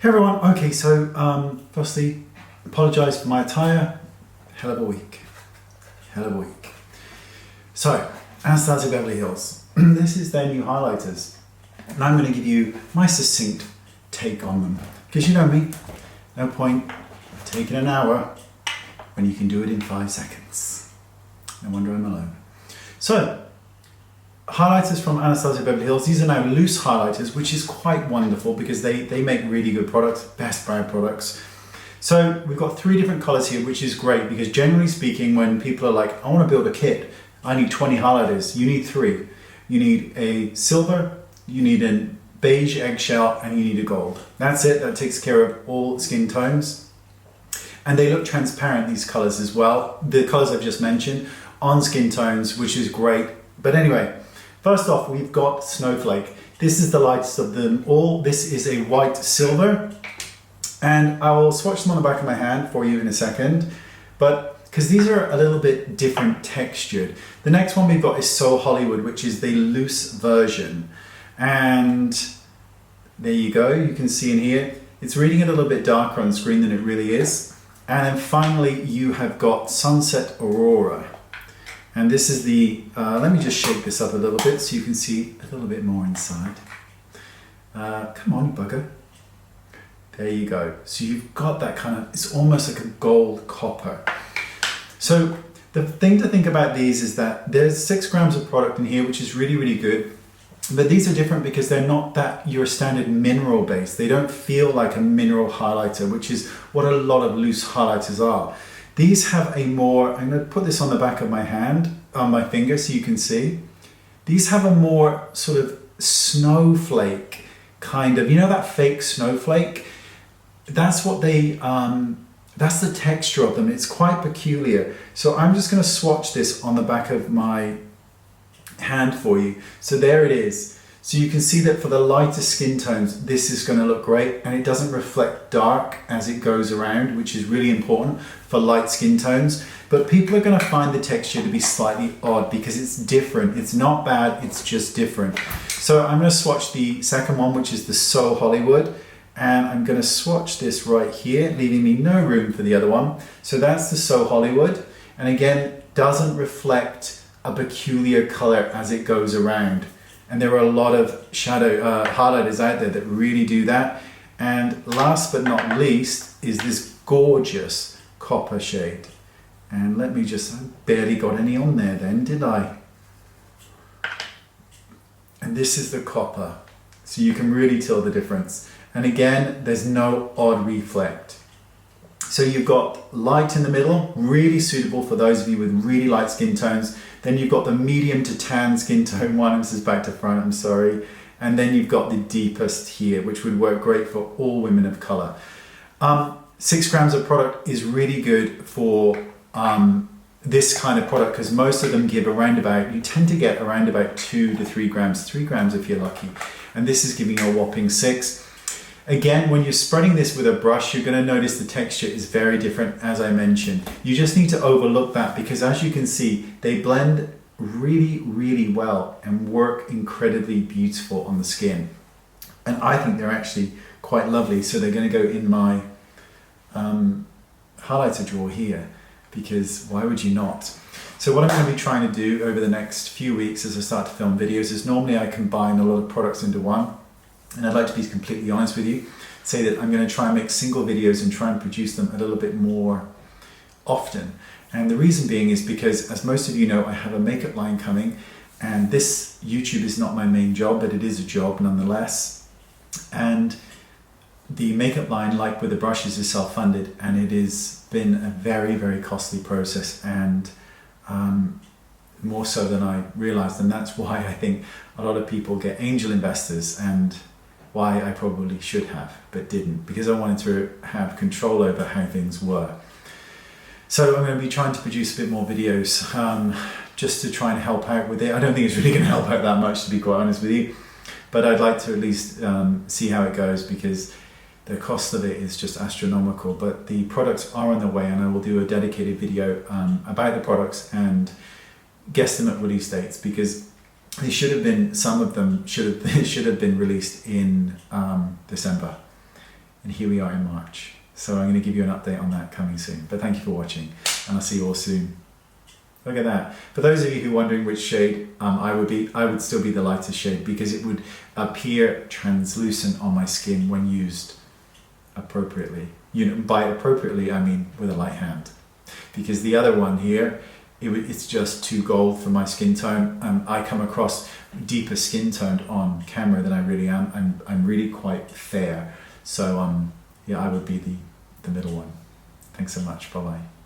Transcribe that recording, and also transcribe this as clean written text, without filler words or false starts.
Hey everyone, okay, so firstly, apologise for my attire. Hell of a week. So, Anastasia Beverly Hills. This is their new highlighters. And I'm going to give you my succinct take on them. Because you know me, no point taking an hour when you can do it in 5 seconds. No wonder I'm alone. So, highlighters from Anastasia Beverly Hills. These are now loose highlighters, which is quite wonderful because they make really good products, best brand products. So we've got 3 different colors here, which is great because generally speaking, when people are like, I want to build a kit, I need 20 highlighters. You need 3. You need a silver, you need a beige eggshell, and you need a gold. That's it. That takes care of all skin tones. And they look transparent, these colors as well. The colors I've just mentioned on skin tones, which is great. But anyway, first off, we've got Snowflake. This is the lightest of them all. This is a white silver, and I will swatch them on the back of my hand for you in a second, but because these are a little bit different textured. The next one we've got is So Hollywood, which is the loose version. And there you go, you can see in here, it's reading a little bit darker on screen than it really is. And then finally, you have got Sunset Aurora. And this is the, let me just shake this up a little bit so you can see a little bit more inside. Come on, bugger. There you go. So you've got that kind of, it's almost like a gold copper. So the thing to think about these is that there's 6 grams of product in here, which is really, really good. But these are different because they're not that your standard mineral base. They don't feel like a mineral highlighter, which is what a lot of loose highlighters are. These have a more, I'm going to put this on the back of my hand, on my finger so you can see. These have a more sort of snowflake kind of, you know that fake snowflake? That's what they, that's the texture of them. It's quite peculiar. So I'm just going to swatch this on the back of my hand for you. So there it is. So you can see that for the lighter skin tones, this is going to look great, and it doesn't reflect dark as it goes around, which is really important for light skin tones. But people are going to find the texture to be slightly odd because it's different. It's not bad, it's just different. So I'm going to swatch the second one, which is the So Hollywood, and I'm going to swatch this right here, leaving me no room for the other one. So that's the So Hollywood, and again, doesn't reflect a peculiar color as it goes around. And there are a lot of shadow highlighters out there that really do that. And last but not least is this gorgeous copper shade. And let me just, I barely got any on there then, did I? And this is the copper. So you can really tell the difference. And again, there's no odd reflect. So you've got light in the middle, really suitable for those of you with really light skin tones. Then you've got the medium to tan skin tone one, this is back to front, I'm sorry. And then you've got the deepest here, which would work great for all women of color. 6 grams of product is really good for this kind of product because most of them give around about, you tend to get around about 2 to 3 grams, 3 grams if you're lucky. And this is giving you a whopping 6. Again, when you're spreading this with a brush, you're going to notice the texture is very different, as I mentioned. You just need to overlook that because as you can see, they blend really, really well and work incredibly beautiful on the skin. And I think they're actually quite lovely. So they're going to go in my highlighter drawer here because why would you not? So what I'm going to be trying to do over the next few weeks as I start to film videos is normally I combine a lot of products into one. And I'd like to be completely honest with you, say that I'm going to try and make single videos and try and produce them a little bit more often. And the reason being is because, as most of you know, I have a makeup line coming, and this YouTube is not my main job, but it is a job nonetheless. And the makeup line, like with the brushes, is self-funded, and it has been a very, very costly process, and more so than I realized. And that's why I think a lot of people get angel investors, and why I probably should have, but didn't, because I wanted to have control over how things were. So I'm going to be trying to produce a bit more videos just to try and help out with it. I don't think it's really going to help out that much, to be quite honest with you, but I'd like to at least see how it goes because the cost of it is just astronomical. But the products are on the way, and I will do a dedicated video about the products and guesstimate release dates because they should have been, some of them should have been released in December. And here we are in March. So I'm going to give you an update on that coming soon. But thank you for watching, and I'll see you all soon. Look at that. For those of you who are wondering which shade I would still be the lightest shade, because it would appear translucent on my skin when used appropriately. By appropriately, I mean with a light hand. Because the other one here, it's just too gold for my skin tone. I come across deeper skin toned on camera than I really am. I'm really quite fair. So yeah, I would be the middle one. Thanks so much. Bye bye.